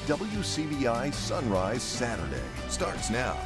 WCBI Sunrise Saturday starts now.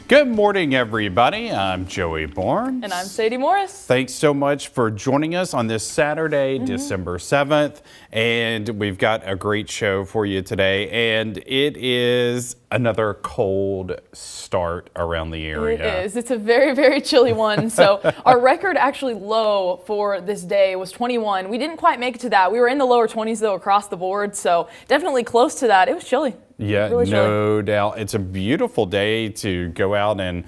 Good morning, everybody. I'm Joey Barnes. And I'm Sadie Morris. Thanks so much for joining us on this Saturday, December 7th. And we've got a great show for you today. And it is another cold start around the area. It is. It's a very, very chilly one. So our record actually low for this day was 21. We didn't quite make it to that. We were in the lower 20s, though, across the board. So definitely close to that. It was chilly. Yeah, really no doubt. It's a beautiful day to go out and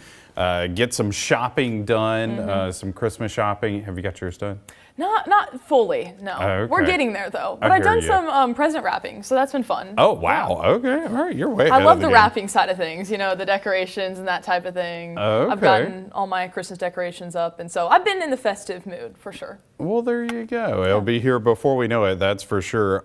get some shopping done, some Christmas shopping. Have you got yours done? Not fully, no. Okay. We're getting there, though. But I've done some present wrapping, so that's been fun. Oh, wow. Yeah. Okay. All right. You're way ahead I love of the game. wrapping side of things, you know, the decorations and that type of thing. Okay. I've gotten all my Christmas decorations up, and so I've been in the festive mood, for sure. Well, there you go. It'll be here before we know it, that's for sure.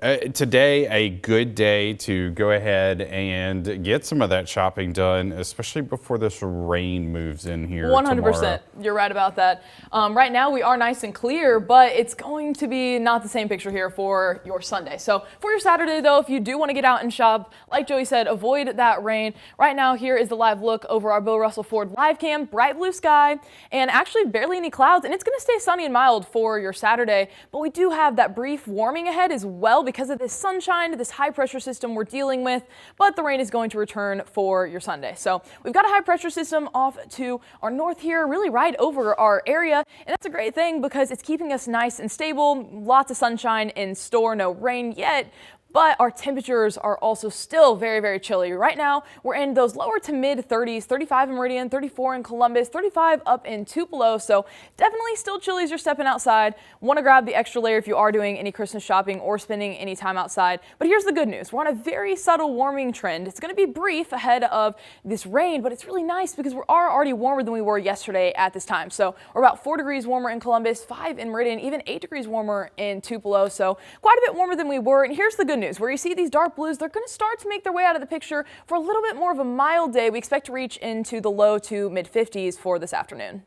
Today, a good day to go ahead and get some of that shopping done, especially before this rain moves in here 100%. tomorrow. You're right about that. Right now, we are nice and clear, but it's going to be not the same picture here for your Sunday. So for your Saturday, though, if you do want to get out and shop, like Joey said, avoid that rain. Right now, here is the live look over our Bill Russell Ford live cam. Bright blue sky and actually barely any clouds, and it's going to stay sunny and mild for your Saturday, but we do have that brief warming ahead as well because of this sunshine, this high pressure system we're dealing with, but the rain is going to return for your Sunday. So we've got a high pressure system off to our north here, really right over our area, and that's a great thing because it's keeping us nice and stable. Lots of sunshine in store, no rain yet. But our temperatures are also still very, very chilly. Right now, we're in those lower to mid 30s, 35 in Meridian, 34 in Columbus, 35 up in Tupelo. So definitely still chilly as you're stepping outside. Want to grab the extra layer if you are doing any Christmas shopping or spending any time outside. But here's the good news. We're on a very subtle warming trend. It's going to be brief ahead of this rain, but it's really nice because we are already warmer than we were yesterday at this time. So we're about 4 degrees warmer in Columbus, 5 in Meridian, even 8 degrees warmer in Tupelo. So quite a bit warmer than we were. And here's the good news. Where you see these dark blues, they're going to start to make their way out of the picture for a little bit more of a mild day. We expect to reach into the low to mid 50s for this afternoon.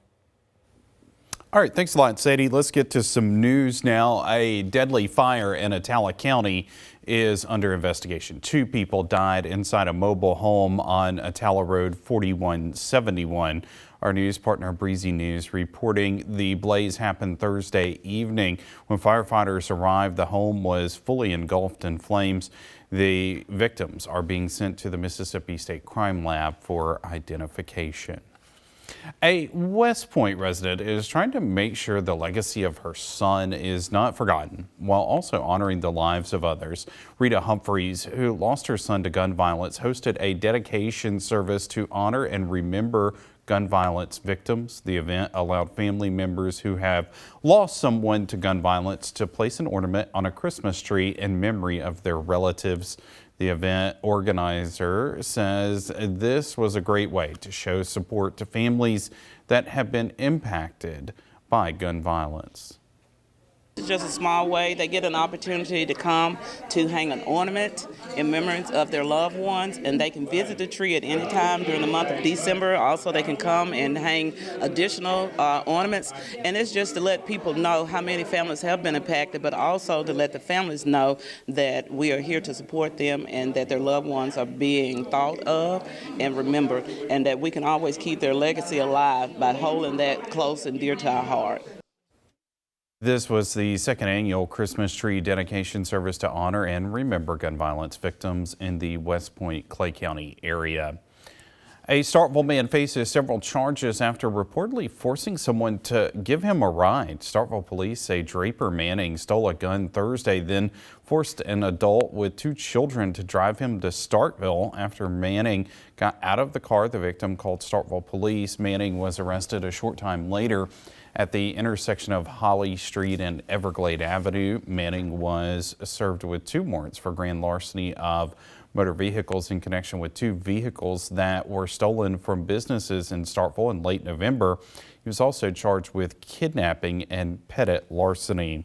All right, thanks a lot, Sadie. Let's get to some news now. A deadly fire in Attala County is under investigation. 2 people died inside a mobile home on Attala Road 4171. Our news partner Breezy News reporting the blaze happened Thursday evening. When firefighters arrived, the home was fully engulfed in flames. The victims are being sent to the Mississippi State Crime Lab for identification. A West Point resident is trying to make sure the legacy of her son is not forgotten while also honoring the lives of others. Rita Humphreys, who lost her son to gun violence, hosted a dedication service to honor and remember gun violence victims. The event allowed family members who have lost someone to gun violence to place an ornament on a Christmas tree in memory of their relatives. The event organizer says this was a great way to show support to families that have been impacted by gun violence. It's just a small way. They get an opportunity to come to hang an ornament in memory of their loved ones, and they can visit the tree at any time during the month of December. Also, they can come and hang additional ornaments, and it's just to let people know how many families have been impacted, but also to let the families know that we are here to support them and that their loved ones are being thought of and remembered, and that we can always keep their legacy alive by holding that close and dear to our heart. This was the second annual Christmas tree dedication service to honor and remember gun violence victims in the West Point, Clay County area. A Starkville man faces several charges after reportedly forcing someone to give him a ride. Starkville police say Draper Manning stole a gun Thursday, then forced an adult with 2 children to drive him to Starkville. After Manning got out of the car, the victim called Starkville police. Manning was arrested a short time later at the intersection of Holly Street and Everglade Avenue. Manning was served with 2 warrants for grand larceny of motor vehicles in connection with 2 vehicles that were stolen from businesses in Starkville in late November. He was also charged with kidnapping and petit larceny.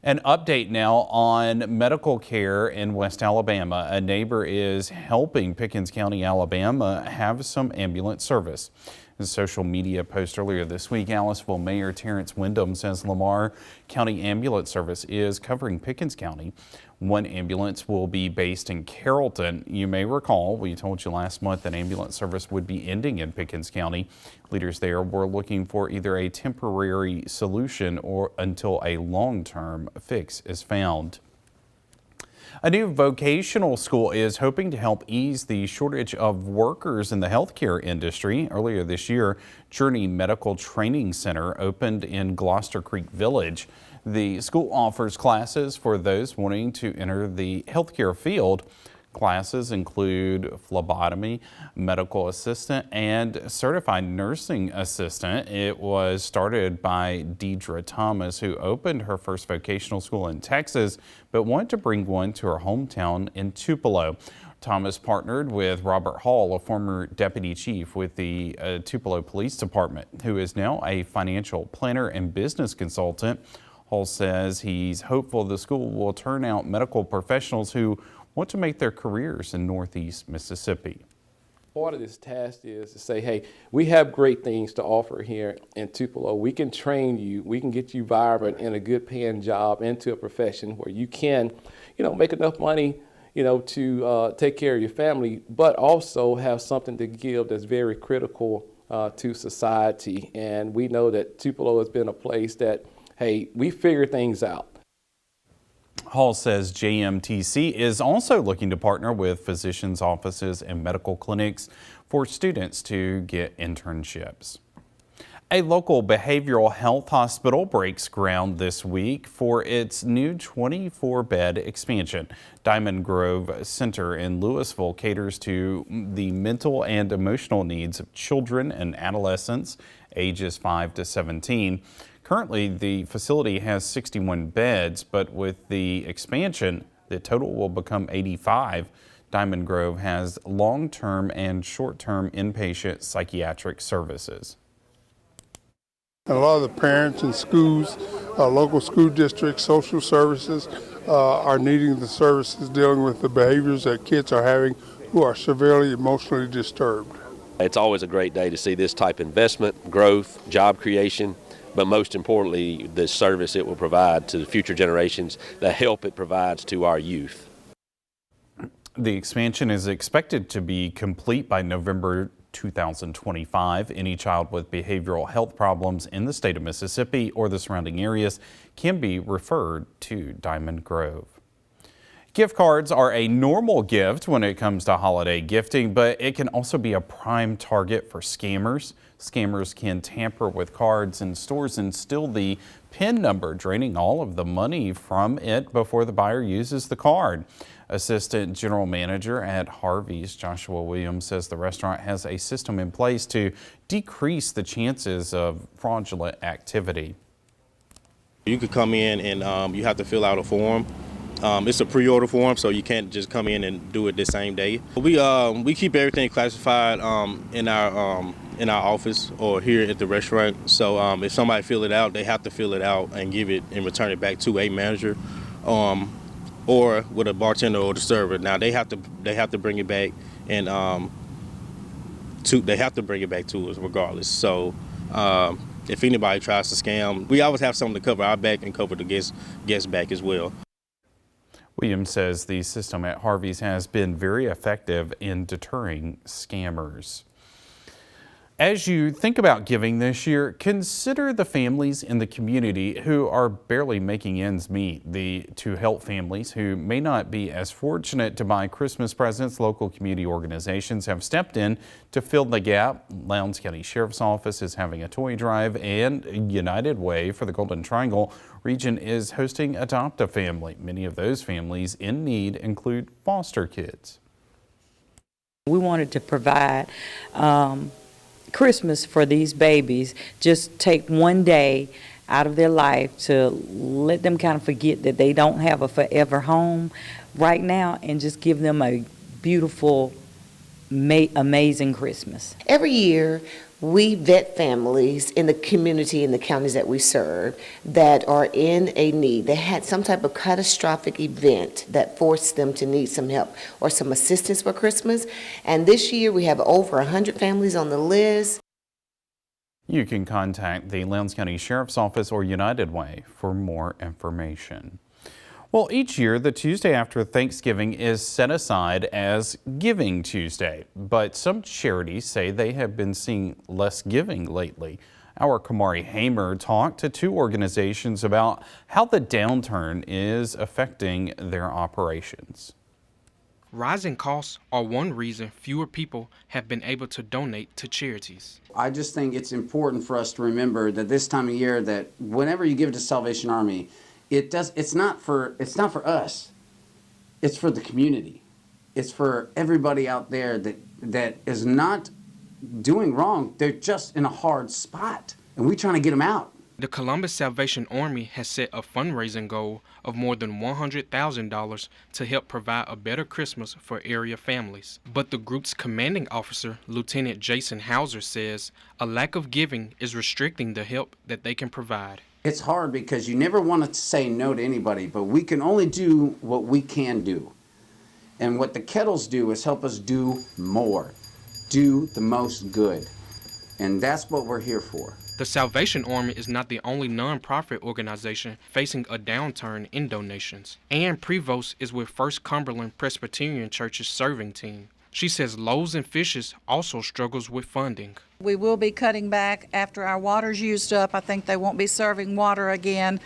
An update now on medical care in West Alabama. A neighbor is helping Pickens County, Alabama have some ambulance service. In a social media post earlier this week, Aliceville Mayor Terrence Wyndham says Lamar County Ambulance Service is covering Pickens County. One ambulance will be based in Carrollton. You may recall we told you last month that ambulance service would be ending in Pickens County. Leaders there were looking for either a temporary solution or until a long-term fix is found. A new vocational school is hoping to help ease the shortage of workers in the healthcare industry. Earlier this year, Journey Medical Training Center opened in Gloucester Creek Village. The school offers classes for those wanting to enter the healthcare field. Classes include phlebotomy, medical assistant, and certified nursing assistant. It was started by Deidre Thomas, who opened her first vocational school in Texas, but wanted to bring one to her hometown in Tupelo. Thomas partnered with Robert Hall, a former deputy chief with the Tupelo Police Department, who is now a financial planner and business consultant. Hall says he's hopeful the school will turn out medical professionals who want to make their careers in Northeast Mississippi. Part of this task is to say, hey, we have great things to offer here in Tupelo. We can train you, we can get you vibrant in a good paying job into a profession where you can, make enough money, to take care of your family, but also have something to give that's very critical to society. And we know that Tupelo has been a place that, hey, we figure things out. Hall says JMTC is also looking to partner with physicians' offices and medical clinics for students to get internships. A local behavioral health hospital breaks ground this week for its new 24-bed expansion. Diamond Grove Center in Louisville caters to the mental and emotional needs of children and adolescents ages 5 to 17. Currently, the facility has 61 beds, but with the expansion, the total will become 85. Diamond Grove has long-term and short-term inpatient psychiatric services. A lot of the parents and schools, local school districts, social services are needing the services dealing with the behaviors that kids are having who are severely emotionally disturbed. It's always a great day to see this type of investment, growth, job creation, but most importantly, the service it will provide to the future generations, the help it provides to our youth. The expansion is expected to be complete by November 2025. Any child with behavioral health problems in the state of Mississippi or the surrounding areas can be referred to Diamond Grove. Gift cards are a normal gift when it comes to holiday gifting, but it can also be a prime target for scammers. Scammers can tamper with cards in stores and steal the PIN number, draining all of the money from it before the buyer uses the card. Assistant General Manager at Harvey's, Joshua Williams, says the restaurant has a system in place to decrease the chances of fraudulent activity. You could come in and you have to fill out a form. It's a pre-order form, so you can't just come in and do it the same day. We keep everything classified in our office or here at the restaurant. So if somebody fill it out, they have to fill it out and give it and return it back to a manager, or with a bartender or the server. Now they have to bring it back and they have to bring it back to us regardless. So if anybody tries to scam, we always have something to cover our back and cover the guests' back as well. Williams says the system at Harvey's has been very effective in deterring scammers. As you think about giving this year, consider the families in the community who are barely making ends meet. To help families who may not be as fortunate to buy Christmas presents, local community organizations have stepped in to fill the gap. Lowndes County Sheriff's Office is having a toy drive, and United Way for the Golden Triangle region is hosting Adopt a Family. Many of those families in need include foster kids. We wanted to provide Christmas for these babies, just take one day out of their life to let them kind of forget that they don't have a forever home right now and just give them a beautiful amazing Christmas. Every year, we vet families in the community, in the counties that we serve, that are in a need. They had some type of catastrophic event that forced them to need some help or some assistance for Christmas. And this year, we have over 100 families on the list. You can contact the Lowndes County Sheriff's Office or United Way for more information. Well, each year, the Tuesday after Thanksgiving is set aside as Giving Tuesday, but some charities say they have been seeing less giving lately. Our Kamari Hamer talked to two organizations about how the downturn is affecting their operations. Rising costs are one reason fewer people have been able to donate to charities. I just think it's important for us to remember that this time of year, that whenever you give to Salvation Army, it's not for us. It's for the community. It's for everybody out there that is not doing wrong. They're just in a hard spot, and we're trying to get them out. The Columbus Salvation Army has set a fundraising goal of more than $100,000 to help provide a better Christmas for area families. But the group's commanding officer, Lieutenant Jason Hauser, says a lack of giving is restricting the help that they can provide. It's hard because you never want to say no to anybody, but we can only do what we can do. And what the kettles do is help us do more, do the most good. And that's what we're here for. The Salvation Army is not the only nonprofit organization facing a downturn in donations. Ann Prevost is with First Cumberland Presbyterian Church's serving team. She says Loaves and Fishes also struggles with funding. We will be cutting back after our water's used up. I think they won't be serving water again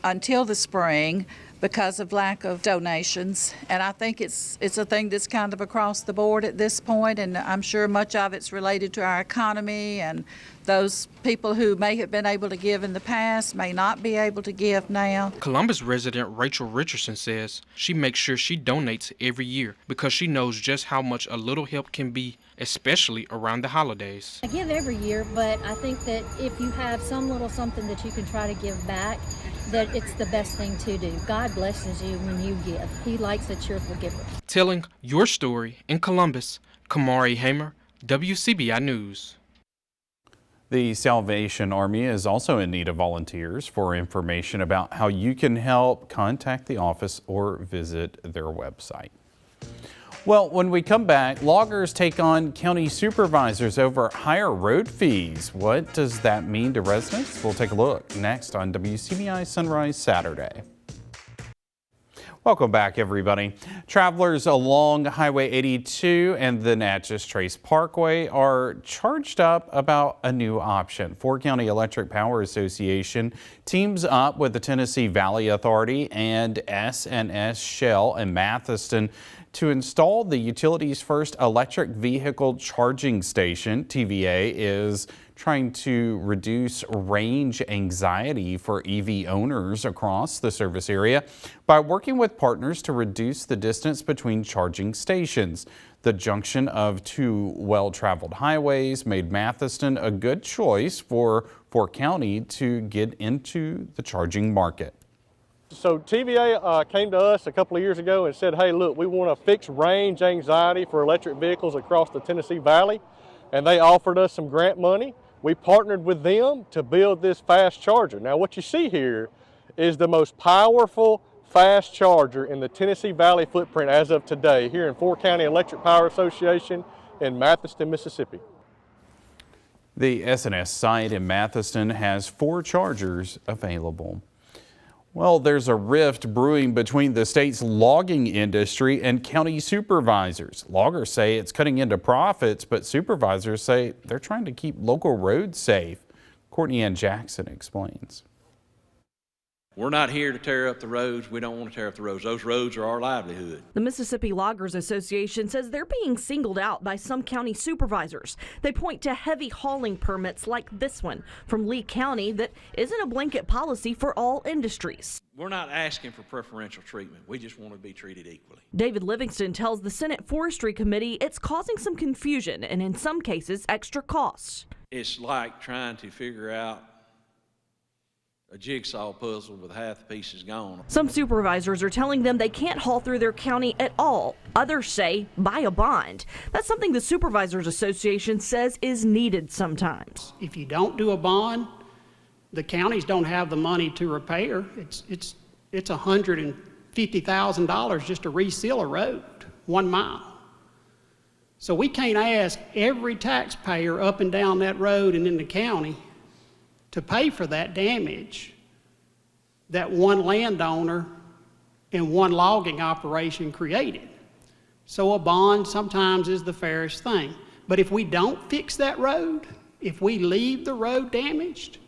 until the spring because of lack of donations. And I think it's a thing that's kind of across the board at this point, and I'm sure much of it's related to our economy, and those people who may have been able to give in the past may not be able to give now. Columbus resident Rachel Richardson says she makes sure she donates every year because she knows just how much a little help can be, especially around the holidays. I give every year, but I think that if you have some little something that you can try to give back, that it's the best thing to do. God blesses you when you give. He likes a cheerful giver. Telling your story in Columbus, Kamari Hamer, WCBI News. The Salvation Army is also in need of volunteers. For information about how you can help, contact the office or visit their website. Well, when we come back, loggers take on county supervisors over higher road fees. What does that mean to residents? We'll take a look next on WCBI Sunrise Saturday. Welcome back, everybody. Travelers along Highway 82 and the Natchez Trace Parkway are charged up about a new option. Fort County Electric Power Association teams up with the Tennessee Valley Authority and S&S Shell in Mathiston to install the utility's first electric vehicle charging station. TVA is trying to reduce range anxiety for EV owners across the service area by working with partners to reduce the distance between charging stations. The junction of two well-traveled highways made Mathiston a good choice for Fort County to get into the charging market. So TVA came to us a couple of years ago and said, hey, look, we want to fix range anxiety for electric vehicles across the Tennessee Valley, and they offered us some grant money. We partnered with them to build this fast charger. Now what you see here is the most powerful fast charger in the Tennessee Valley footprint as of today here in Fort County Electric Power Association in Mathiston, Mississippi. The S&S site in Mathiston has 4 chargers available. Well, there's a rift brewing between the state's logging industry and county supervisors. Loggers say it's cutting into profits, but supervisors say they're trying to keep local roads safe. Courtney Ann Jackson explains. We're not here to tear up the roads. We don't want to tear up the roads. Those roads are our livelihood. The Mississippi Loggers Association says they're being singled out by some county supervisors. They point to heavy hauling permits like this one from Lee County that isn't a blanket policy for all industries. We're not asking for preferential treatment. We just want to be treated equally. David Livingston tells the Senate Forestry Committee it's causing some confusion and in some cases extra costs. It's like trying to figure out a jigsaw puzzle with half the pieces gone. Some supervisors are telling them they can't haul through their county at all. Others say buy a bond. That's something the Supervisors Association says is needed sometimes. If you don't do a bond, the counties don't have the money to repair. It's $150,000 just to reseal a road, 1 mile. So we can't ask every taxpayer up and down that road and in the county to pay for that damage that one landowner and one logging operation created. So a bond sometimes is the fairest thing. But if we don't fix that road, if we leave the road damaged,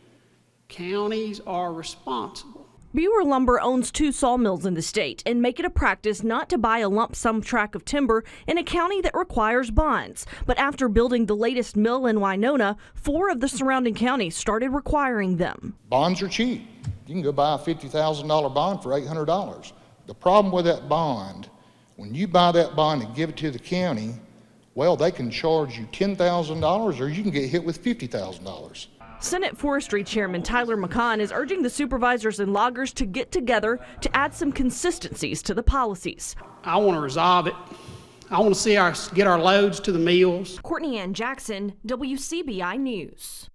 counties are responsible. Buer Lumber owns 2 sawmills in the state and make it a practice not to buy a lump sum tract of timber in a county that requires bonds. But after building the latest mill in Winona, 4 of the surrounding counties started requiring them. Bonds are cheap. You can go buy a $50,000 bond for $800. The problem with that bond, when you buy that bond and give it to the county, well, they can charge you $10,000 or you can get hit with $50,000. Senate Forestry Chairman Tyler McConn is urging the supervisors and loggers to get together to add some consistencies to the policies. I want to resolve it. I want to see us get our loads to the mills. Courtney Ann Jackson, WCBI News.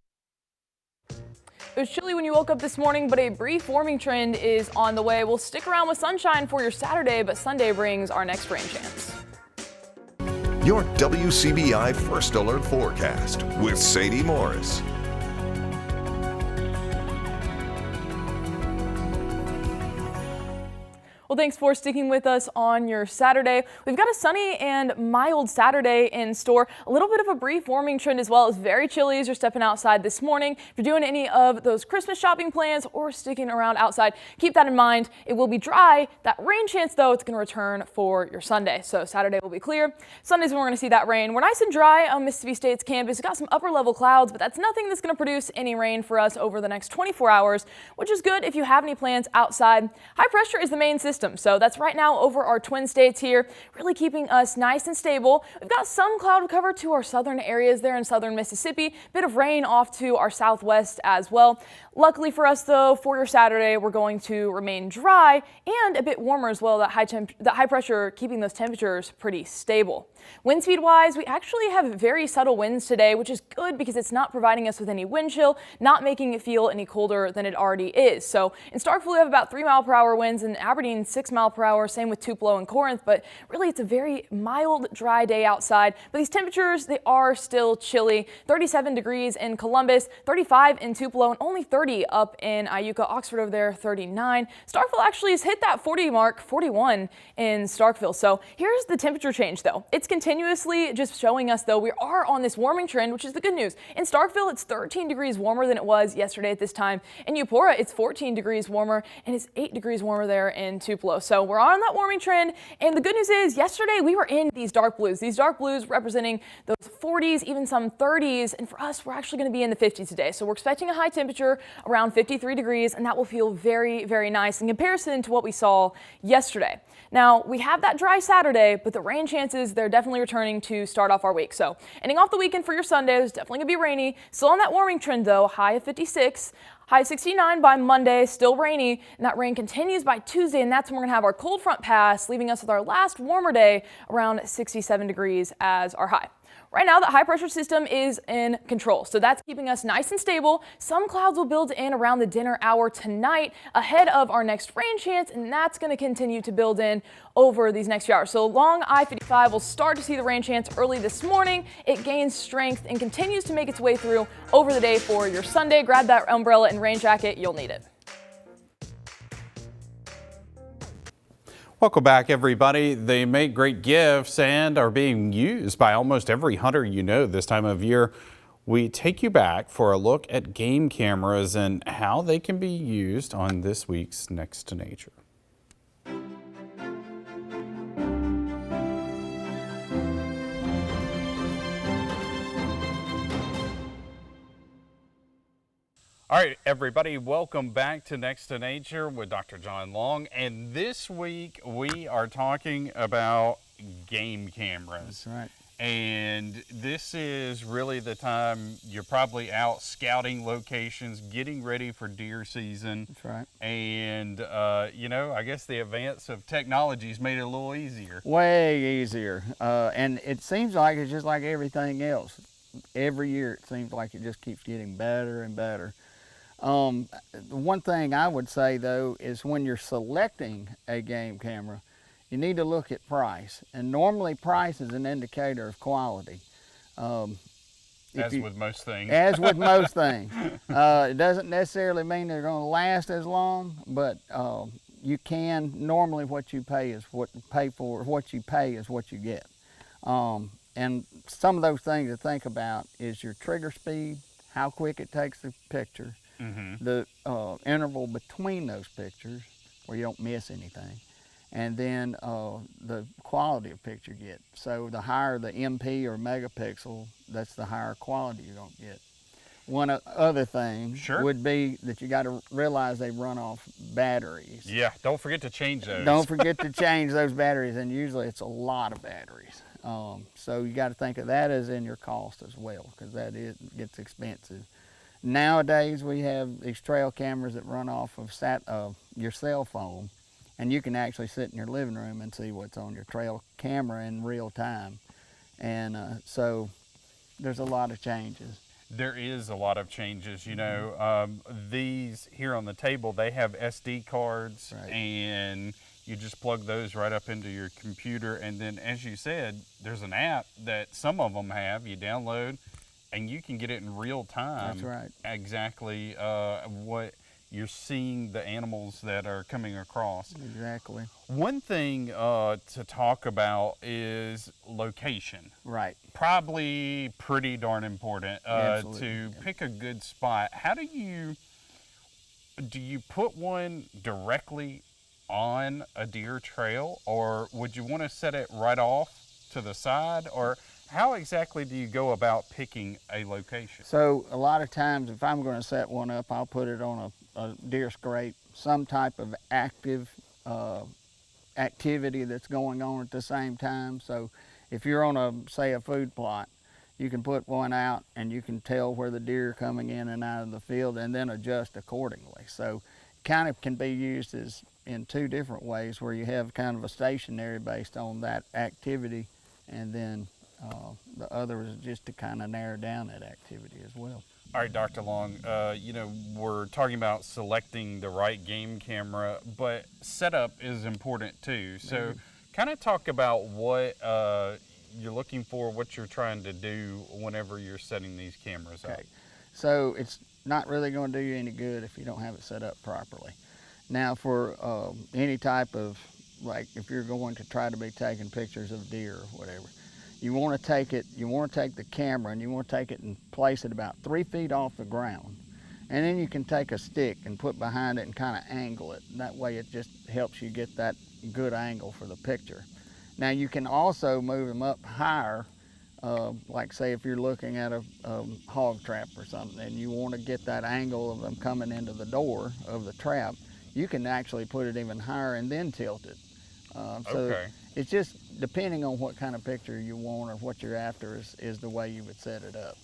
It was chilly when you woke up this morning, but a brief warming trend is on the way. We'll stick around with sunshine for your Saturday, but Sunday brings our next rain chance. Your WCBI First Alert Forecast with Sadie Morris. Well, thanks for sticking with us on your Saturday. We've got a sunny and mild Saturday in store. A little bit of a brief warming trend as well. It's very chilly as you're stepping outside this morning. If you're doing any of those Christmas shopping plans or sticking around outside, keep that in mind. It will be dry. That rain chance, though, it's going to return for your Sunday. So Saturday will be clear. Sunday's when we're going to see that rain. We're nice and dry on Mississippi State's campus. We've got some upper level clouds, but that's nothing that's going to produce any rain for us over the next 24 hours, which is good if you have any plans outside. High pressure is the main system. So that's right now over our Twin States here, really keeping us nice and stable. We've got some cloud cover to our southern areas there in southern Mississippi, bit of rain off to our southwest as well. Luckily for us, though, for your Saturday, we're going to remain dry and a bit warmer as well. That high pressure keeping those temperatures pretty stable. Wind speed wise, we actually have very subtle winds today, which is good because it's not providing us with any wind chill, not making it feel any colder than it already is. So in Starkville, we have about 3-mile-per-hour winds, and Aberdeen 6-mile-per-hour, same with Tupelo and Corinth, but really it's a very mild, dry day outside. But these temperatures, they are still chilly. 37 degrees in Columbus, 35 in Tupelo, and only 30 up in Iuka. Oxford over there, 39. Starkville actually has hit that 40 mark, 41 in Starkville. So here's the temperature change, though. It's continuously just showing us, though, we are on this warming trend, which is the good news. In Starkville, it's 13 degrees warmer than it was yesterday at this time. In Eupora, it's 14 degrees warmer, and it's 8 degrees warmer there in Tupelo. So we're on that warming trend, and the good news is yesterday we were in these dark blues representing those 40s, even some 30s, and for us, we're actually going to be in the 50s today. So we're expecting a high temperature around 53 degrees, and that will feel very, very nice in comparison to what we saw yesterday. Now, we have that dry Saturday, but the rain chances, they're definitely returning to start off our week. So ending off the weekend for your Sunday, it's definitely going to be rainy. Still on that warming trend, though, high of 56. High 69 by Monday, still rainy, and that rain continues by Tuesday, and that's when we're going to have our cold front pass, leaving us with our last warmer day around 67 degrees as our high. Right now, the high pressure system is in control, so that's keeping us nice and stable. Some clouds will build in around the dinner hour tonight ahead of our next rain chance, and that's going to continue to build in over these next few hours. So along I-55, we'll start to see the rain chance early this morning. It gains strength and continues to make its way through over the day for your Sunday. Grab that umbrella and rain jacket, you'll need it. Welcome back, everybody. They make great gifts and are being used by almost every hunter you know this time of year. We take you back for a look at game cameras and how they can be used on this week's Next to Nature. All right, everybody, welcome back to Next to Nature with Dr. John Long. And this week we are talking about game cameras. That's right. And this is really the time you're probably out scouting locations, getting ready for deer season. That's right. And, you know, I guess the advance of technology's made it a little easier. Way easier. And it seems like it's just like everything else. Every year it seems like it just keeps getting better and better. The one thing I would say, though, is when you're selecting a game camera, you need to look at price. And normally price is an indicator of quality. As with most things. As with most things. It doesn't necessarily mean they're going to last as long, but you can, normally what you pay is what you pay for, what you pay is what you get. And some of those things to think about is your trigger speed, how quick it takes the picture, the interval between those pictures where you don't miss anything, and then the quality of picture you get. So the higher the MP or megapixel, that's the higher quality you're going to get. One other thing would be that you got to realize they run off batteries. Yeah, don't forget to change those. Don't forget to change those batteries, and usually it's a lot of batteries. So you got to think of that as in your cost as well, because that gets expensive. Nowadays we have these trail cameras that run off of your cell phone, and you can actually sit in your living room and see what's on your trail camera in real time. And so there's a lot of changes. There is a lot of changes, you know. These here on the table, they have SD cards, and you just plug those right up into your computer. And then, as you said, there's an app that some of them have, you download, and you can get it in real time. That's right. Exactly what you're seeing, the animals that are coming across. Exactly. One thing to talk about is location. Right. Probably pretty darn important to pick a good spot. How do you put one directly on a deer trail, or would you want to set it right off to the side, or how exactly do you go about picking a location? So a lot of times if I'm going to set one up, I'll put it on a deer scrape, some type of active activity that's going on at the same time. So if you're on say a food plot, you can put one out and you can tell where the deer are coming in and out of the field and then adjust accordingly. So it kind of can be used as in two different ways, where you have kind of a stationary based on that activity, and then the other is just to kind of narrow down that activity as well. All right, Dr. Long, you know, we're talking about selecting the right game camera, but setup is important too. So kind of talk about what you're looking for, what you're trying to do whenever you're setting these cameras up. So it's not really going to do you any good if you don't have it set up properly. Now for any type of, like if you're going to try to be taking pictures of deer or whatever, you want to take the camera and you want to take it and place it about 3 feet off the ground. And then you can take a stick and put behind it and kind of angle it. That way it just helps you get that good angle for the picture. Now you can also move them up higher, like say if you're looking at a hog trap or something and you want to get that angle of them coming into the door of the trap, you can actually put it even higher and then tilt it. So it's just depending on what kind of picture you want or what you're after is the way you would set it up.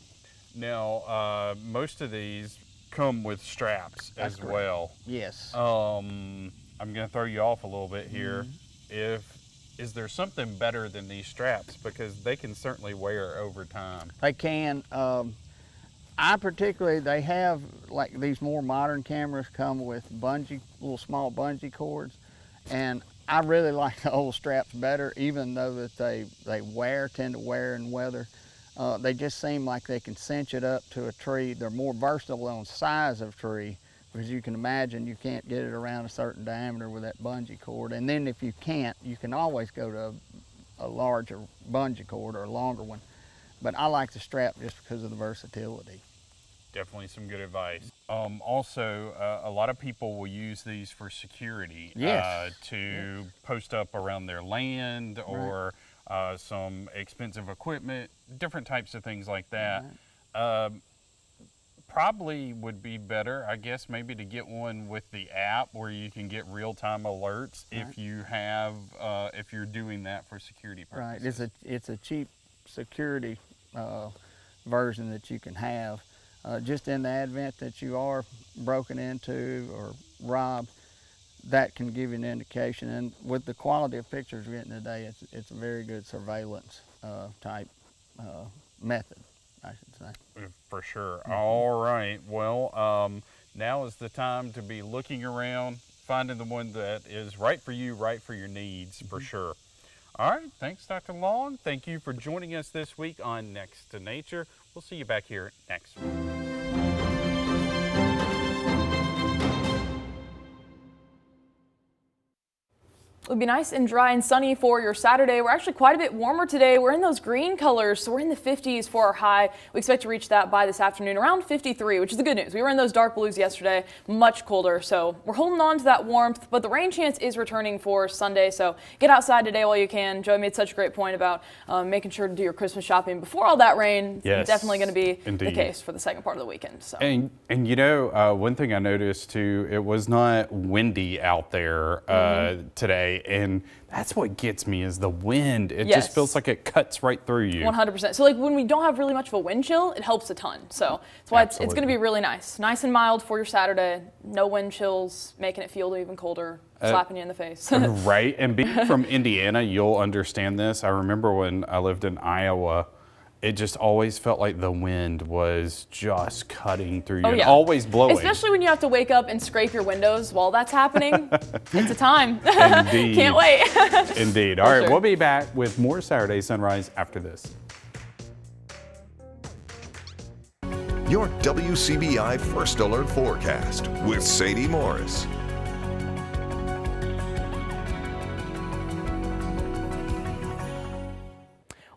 Now, most of these come with straps as well. Yes. I'm going to throw you off a little bit here. Is there something better than these straps? Because they can certainly wear over time. They can. They have, like these more modern cameras come with little small bungee cords, and I really like the old straps better, even though that they tend to wear and weather. They just seem like they can cinch it up to a tree. They're more versatile on size of tree, because you can imagine you can't get it around a certain diameter with that bungee cord. And then if you can't, you can always go to a larger bungee cord or a longer one. But I like the strap just because of the versatility. Definitely some good advice. Also, a lot of people will use these for security. To post up around their land or some expensive equipment, different types of things like that. Probably would be better, I guess, maybe to get one with the app where you can get real-time alerts if you have, if you're doing that for security purposes. Right. It's a cheap security version that you can have. Just in the event that you are broken into or robbed, that can give you an indication. And with the quality of pictures we're getting today, it's a very good surveillance type method, I should say. For sure. All right. Well, now is the time to be looking around, finding the one that is right for you, right for your needs, for sure. All right. Thanks, Dr. Long. Thank you for joining us this week on Next to Nature. We'll see you back here next week. It would be nice and dry and sunny for your Saturday. We're actually quite a bit warmer today. We're in those green colors, so we're in the 50s for our high. We expect to reach that by this afternoon, around 53, which is the good news. We were in those dark blues yesterday, much colder, so we're holding on to that warmth, but the rain chance is returning for Sunday, so get outside today while you can. Joey made such a great point about making sure to do your Christmas shopping before all that rain. Yes, definitely going to be indeed. the case for the second part of the weekend. So. And you know, one thing I noticed too, it was not windy out there today, and that's what gets me is the wind. It just feels like it cuts right through you. 100%. So like when we don't have really much of a wind chill, it helps a ton. So that's why it's going to be really nice. Nice and mild for your Saturday. No wind chills, making it feel even colder, slapping you in the face. Right. And being from Indiana, you'll understand this. I remember when I lived in Iowa, it just always felt like the wind was just cutting through you and always blowing. Especially when you have to wake up and scrape your windows while that's happening. It's a time. Indeed. Can't wait. Indeed. All right, we'll be back with more Saturday Sunrise after this. Your WCBI First Alert Forecast with Sadie Morris.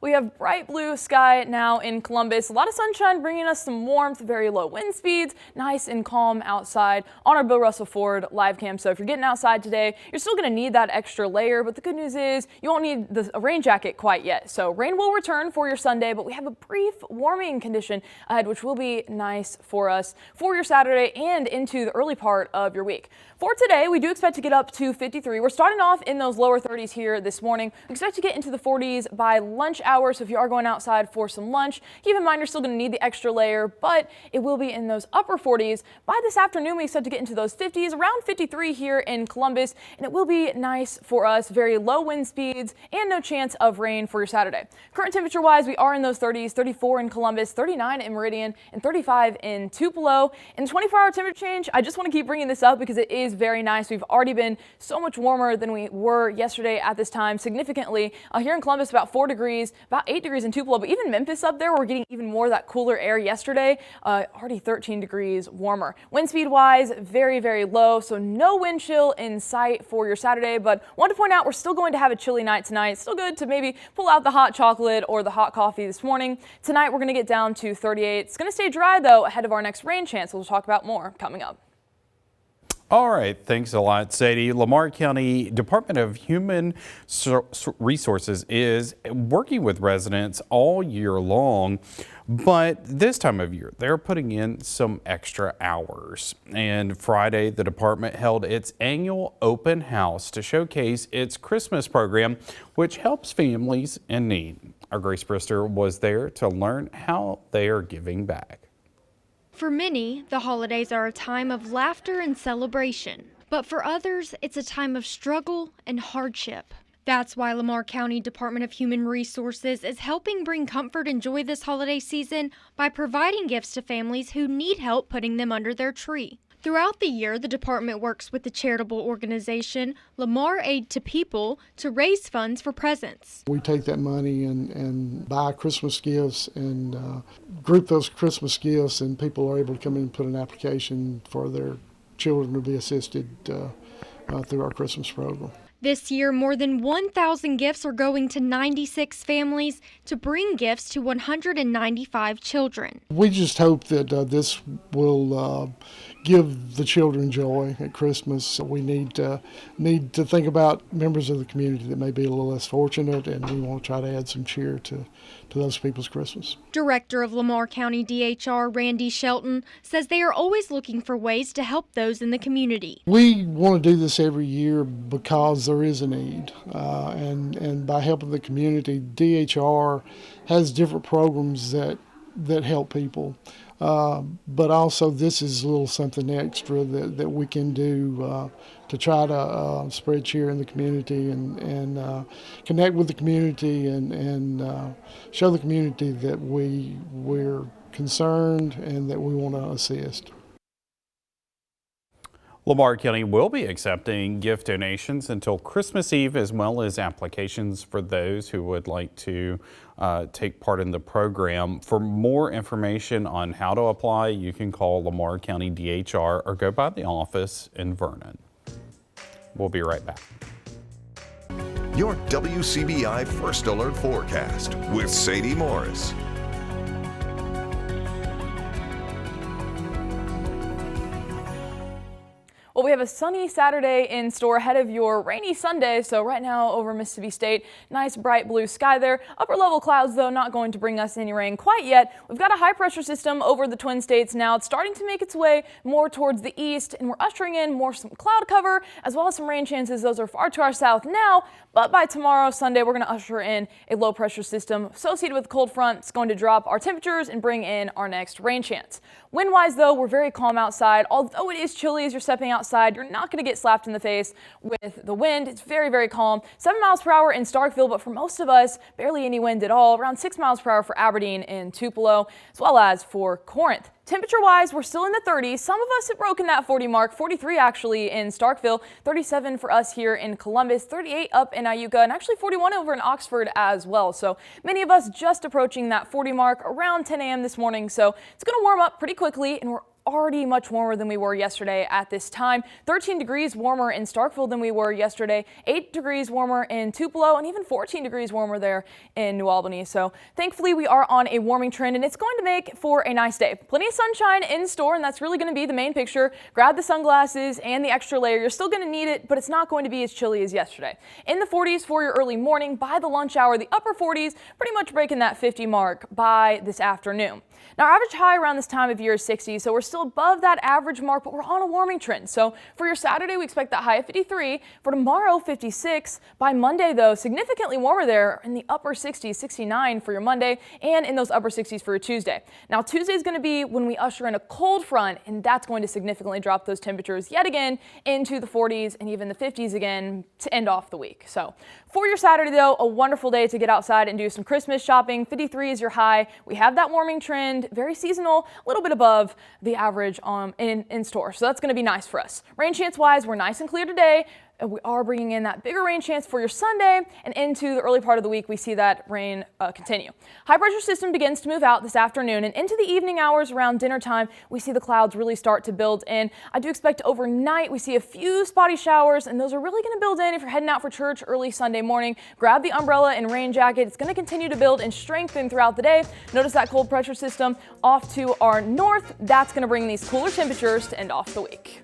We have bright blue sky now in Columbus. A lot of sunshine bringing us some warmth, very low wind speeds, nice and calm outside on our Bill Russell Ford live cam. So if you're getting outside today, you're still going to need that extra layer, but the good news is you won't need a rain jacket quite yet. So rain will return for your Sunday, but we have a brief warming condition ahead, which will be nice for us for your Saturday and into the early part of your week. For today, we do expect to get up to 53. We're starting off in those lower 30s here this morning. We expect to get into the 40s by lunch hour. So if you are going outside for some lunch, keep in mind you're still going to need the extra layer, but it will be in those upper 40s. By this afternoon, we expect to get into those 50s, around 53 here in Columbus, and it will be nice for us. Very low wind speeds and no chance of rain for your Saturday. Current temperature wise, we are in those 30s, 34 in Columbus, 39 in Meridian, and 35 in Tupelo. In 24-hour temperature change, I just want to keep bringing this up because it is very nice. We've already been so much warmer than we were yesterday at this time, significantly. Here in Columbus, about 4 degrees, about 8 degrees in Tupelo, but even Memphis up there, we're getting even more of that cooler air yesterday, already 13 degrees warmer. Wind speed wise, very, very low, so no wind chill in sight for your Saturday, but want to point out we're still going to have a chilly night tonight. Still good to maybe pull out the hot chocolate or the hot coffee this morning. Tonight, we're going to get down to 38. It's going to stay dry, though, ahead of our next rain chance. We'll talk about more coming up. All right, thanks a lot, Sadie. Lamar County Department of Human Resources is working with residents all year long, but this time of year, they're putting in some extra hours. And Friday, the department held its annual open house to showcase its Christmas program, which helps families in need. Our Grace Brister was there to learn how they are giving back. For many, the holidays are a time of laughter and celebration, but for others, it's a time of struggle and hardship. That's why Lamar County Department of Human Resources is helping bring comfort and joy this holiday season by providing gifts to families who need help putting them under their tree. Throughout the year, the department works with the charitable organization Lamar Aid to People to raise funds for presents. We take that money and buy Christmas gifts and group those Christmas gifts, and people are able to come in and put an application for their children to be assisted through our Christmas program. This year, more than 1,000 gifts are going to 96 families to bring gifts to 195 children. We just hope that this will give the children joy at Christmas. We need to think about members of the community that may be a little less fortunate, and we want to try to add some cheer to those people's Christmas. Director of Lamar County DHR, Randy Shelton, says they are always looking for ways to help those in the community. We want to do this every year because there is a need, and by helping the community, DHR has different programs that help people. But also this is a little something extra that we can do to try to spread cheer in the community and connect with the community and show the community that we're concerned and that we want to assist. Lamar County will be accepting gift donations until Christmas Eve, as well as applications for those who would like to take part in the program. For more information on how to apply, you can call Lamar County DHR or go by the office in Vernon. We'll be right back. Your WCBI First Alert Forecast with Sadie Morris. Well, we have a sunny Saturday in store ahead of your rainy Sunday. So right now over Mississippi State, nice bright blue sky there. Upper level clouds, though, not going to bring us any rain quite yet. We've got a high pressure system over the Twin States now. It's starting to make its way more towards the east, and we're ushering in some cloud cover as well as some rain chances. Those are far to our south now, but by tomorrow, Sunday, we're going to usher in a low pressure system associated with a cold front. It's going to drop our temperatures and bring in our next rain chance. Wind-wise, though, we're very calm outside. Although it is chilly as you're stepping outside, you're not going to get slapped in the face with the wind. It's very, very calm. 7 miles per hour in Starkville, but for most of us, barely any wind at all. Around 6 miles per hour for Aberdeen and Tupelo, as well as for Corinth. Temperature-wise, we're still in the 30s. Some of us have broken that 40 mark, 43 actually in Starkville, 37 for us here in Columbus, 38 up in Iuka, and actually 41 over in Oxford as well. So many of us just approaching that 40 mark around 10 a.m. this morning. So it's going to warm up pretty quickly, and we're already much warmer than we were yesterday at this time. 13 degrees warmer in Starkville than we were yesterday, 8 degrees warmer in Tupelo, and even 14 degrees warmer there in New Albany. So thankfully we are on a warming trend, and it's going to make for a nice day. Plenty of sunshine in store, and that's really going to be the main picture. Grab the sunglasses and the extra layer. You're still going to need it, but it's not going to be as chilly as yesterday. In the 40s for your early morning. By the lunch hour, the upper 40s, pretty much breaking that 50 mark by this afternoon. Now, our average high around this time of year is 60, so we're still above that average mark, but we're on a warming trend. So for your Saturday, we expect that high of 53. For tomorrow, 56. By Monday, though, significantly warmer there in the upper 60s, 69 for your Monday, and in those upper 60s for your Tuesday. Now, Tuesday is going to be when we usher in a cold front, and that's going to significantly drop those temperatures yet again into the 40s and even the 50s again to end off the week. So for your Saturday, though, a wonderful day to get outside and do some Christmas shopping. 53 is your high. We have that warming trend, very seasonal, a little bit above the average in store. So that's going to be nice for us. Rain chance wise, we're nice and clear today. We are bringing in that bigger rain chance for your Sunday, and into the early part of the week, we see that rain continue. High pressure system begins to move out this afternoon, and into the evening hours around dinner time, we see the clouds really start to build in. I do expect overnight we see a few spotty showers, and those are really going to build in if you're heading out for church early Sunday morning. Grab the umbrella and rain jacket. It's going to continue to build and strengthen throughout the day. Notice that cold pressure system off to our north. That's going to bring these cooler temperatures to end off the week.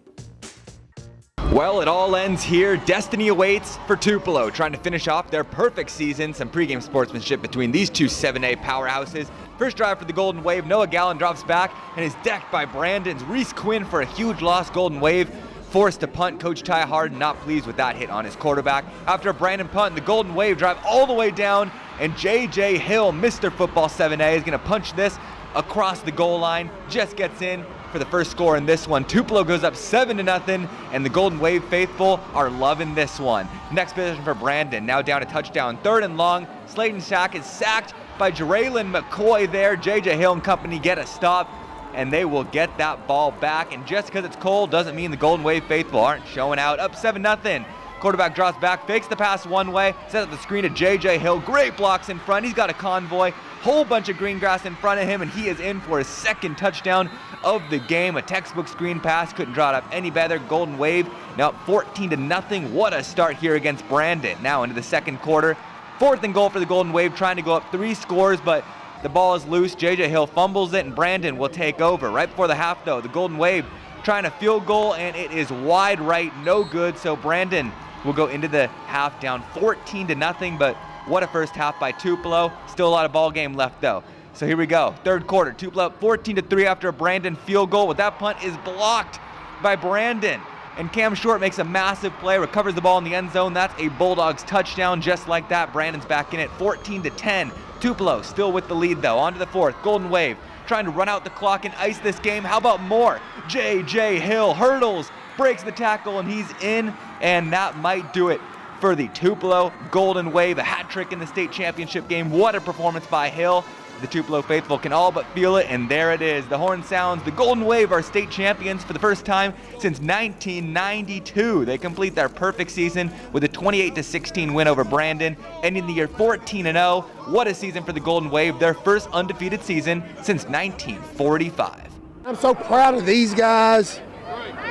Well, it all ends here. Destiny awaits for Tupelo, trying to finish off their perfect season. Some pregame sportsmanship between these two 7A powerhouses. First drive for the Golden Wave. Noah Gallen drops back and is decked by Brandon's Reese Quinn for a huge loss. Golden Wave forced to punt. Coach Ty Harden not pleased with that hit on his quarterback. After a Brandon punt, the Golden Wave drive all the way down, and J.J. Hill, Mr. Football 7A, is going to punch this across the goal line. Just gets in for the first score in this one. Tupelo goes up 7-0, and the Golden Wave faithful are loving this one. Next possession for Brandon, now down a touchdown. 3rd and long. Slayton Shack is sacked by Jeraylin McCoy there. J.J. Hill and company get a stop, and they will get that ball back. And just because it's cold doesn't mean the Golden Wave faithful aren't showing out. Up 7-0. Quarterback drops back, fakes the pass one way, sets up the screen to J.J. Hill. Great blocks in front. He's got a convoy. Whole bunch of green grass in front of him, and he is in for his second touchdown of the game. A textbook screen pass. Couldn't draw it up any better. Golden Wave now up 14-0. What a start here against Brandon. Now into the second quarter. 4th and goal for the Golden Wave, trying to go up 3 scores, but the ball is loose. J.J. Hill fumbles it, and Brandon will take over. Right before the half, though, the Golden Wave trying a field goal, and it is wide right, no good. So Brandon will go into the half down 14-0, but What a first half by Tupelo. Still a lot of ball game left though. So here we go, third quarter, Tupelo up 14-3 after a Brandon field goal. But that punt is blocked by Brandon. And Cam Short makes a massive play, recovers the ball in the end zone. That's a Bulldogs touchdown just like that. Brandon's back in it, 14-10. Tupelo still with the lead though. On to the fourth, Golden Wave trying to run out the clock and ice this game. How about more? J.J. Hill hurdles, breaks the tackle, and he's in, and that might do it for the Tupelo Golden Wave. A hat trick in the state championship game. What a performance by Hill. The Tupelo faithful can all but feel it, and there it is. The horn sounds. The Golden Wave are state champions for the first time since 1992. They complete their perfect season with a 28-16 win over Brandon, ending the year 14-0. What a season for the Golden Wave, their first undefeated season since 1945. I'm so proud of these guys.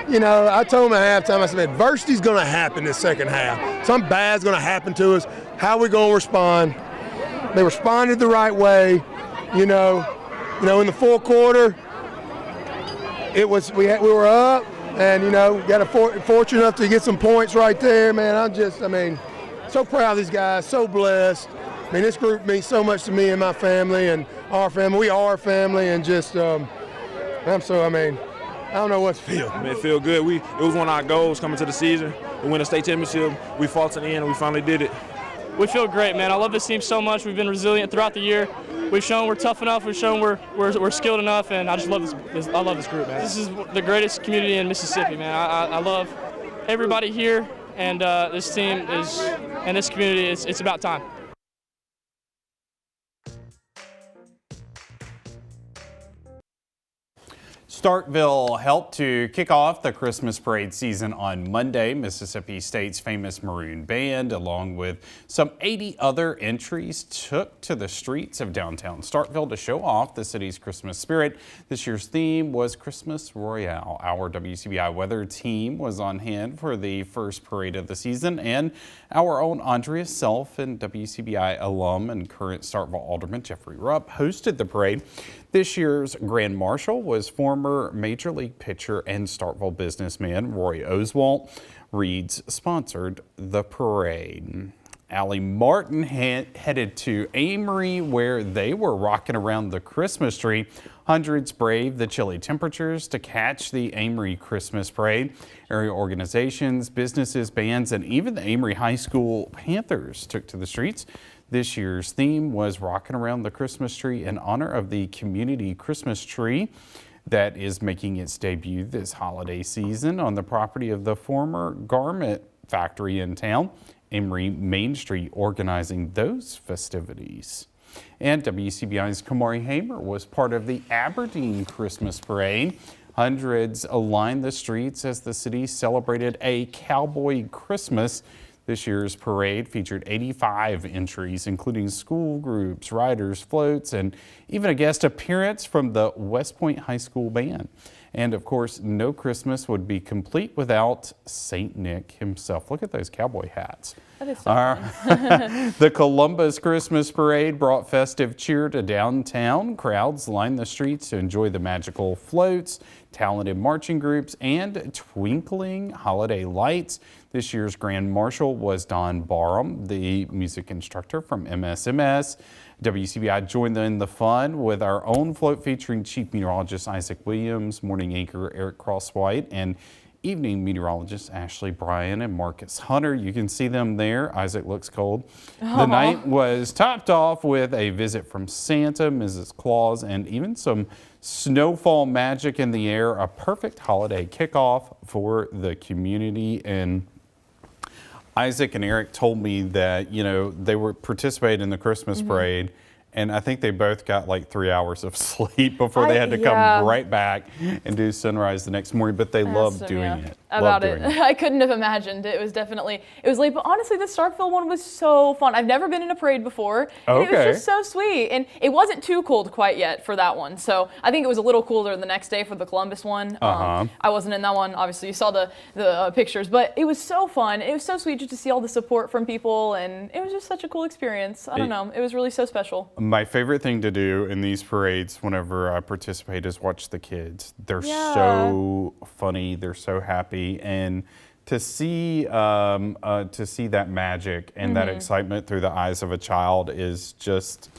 You know, I told them at halftime, I said, adversity's going to happen this second half. Something bad's going to happen to us. How are we going to respond? They responded the right way. You know, in the fourth quarter, it was we were up, and got fortunate enough to get some points right there. Man, so proud of these guys, so blessed. I mean, this group means so much to me and my family and our family. We are a family, and just I don't know what to feel. It feel good. It was one of our goals coming to the season. We win a state championship. We fought to the end, and we finally did it. We feel great, man. I love this team so much. We've been resilient throughout the year. We've shown we're tough enough. We've shown we're skilled enough, and I just love this. I love this group, man. This is the greatest community in Mississippi, man. I love everybody here, and this team is, and this community. It's about time. Starkville helped to kick off the Christmas parade season on Monday. Mississippi State's famous Maroon Band, along with some 80 other entries, took to the streets of downtown Starkville to show off the city's Christmas spirit. This year's theme was Christmas Royale. Our WCBI weather team was on hand for the first parade of the season, and our own Andrea Self and WCBI alum and current Starkville Alderman Jeffrey Rupp hosted the parade. This year's Grand Marshal was former Major League pitcher and Starkville businessman Roy Oswalt. Reed's sponsored the parade. Allie Martin headed to Amory, where they were rocking around the Christmas tree. Hundreds braved the chilly temperatures to catch the Amory Christmas parade. Area organizations, businesses, bands, and even the Amory High School Panthers took to the streets. This year's theme was Rocking Around the Christmas Tree in honor of the community Christmas tree that is making its debut this holiday season on the property of the former garment factory in town. Amory Main Street organizing those festivities. And WCBI's Kamari Hamer was part of the Aberdeen Christmas Parade. Hundreds lined the streets as the city celebrated a cowboy Christmas. This year's parade featured 85 entries, including school groups, riders, floats, and even a guest appearance from the West Point High School Band. And of course, no Christmas would be complete without St. Nick himself. Look at those cowboy hats. That is so fun. The Columbus Christmas Parade brought festive cheer to downtown. Crowds lined the streets to enjoy the magical floats, talented marching groups, and twinkling holiday lights. This year's Grand Marshal was Don Barham, the music instructor from MSMS. WCBI joined in the fun with our own float featuring Chief Meteorologist Isaac Williams, morning anchor Eric Crosswhite, and evening meteorologists Ashley Bryan and Marcus Hunter. You can see them there. Isaac looks cold. The night was topped off with a visit from Santa, Mrs. Claus, and even some snowfall magic in the air. A perfect holiday kickoff for the community. And Isaac and Eric told me that, they were participating in the Christmas parade, and I think they both got like 3 hours of sleep before they had to come right back and do sunrise the next morning, but they loved doing it. I couldn't have imagined. It was late, but honestly, the Starkville one was so fun. I've never been in a parade before, and it was just so sweet. And it wasn't too cold quite yet for that one, so I think it was a little cooler the next day for the Columbus one. I wasn't in that one. Obviously, you saw the pictures, but it was so fun. It was so sweet just to see all the support from people, and it was just such a cool experience. I don't know. It was really so special. My favorite thing to do in these parades whenever I participate is watch the kids. They're so funny. They're so happy. And to see that magic and that excitement through the eyes of a child is just,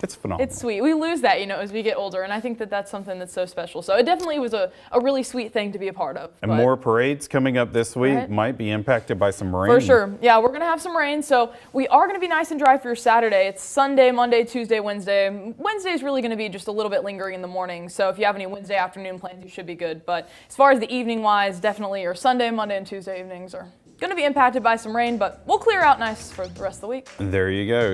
it's phenomenal. It's sweet. We lose that, as we get older, and I think that that's something that's so special. So it definitely was a really sweet thing to be a part of. And more parades coming up this week might be impacted by some rain. For sure. Yeah, we're going to have some rain, so we are going to be nice and dry for your Saturday. It's Sunday, Monday, Tuesday, Wednesday. Wednesday is really going to be just a little bit lingering in the morning, so if you have any Wednesday afternoon plans, you should be good. But as far as the evening-wise, definitely your Sunday, Monday, and Tuesday evenings are going to be impacted by some rain, but we'll clear out nice for the rest of the week. There you go.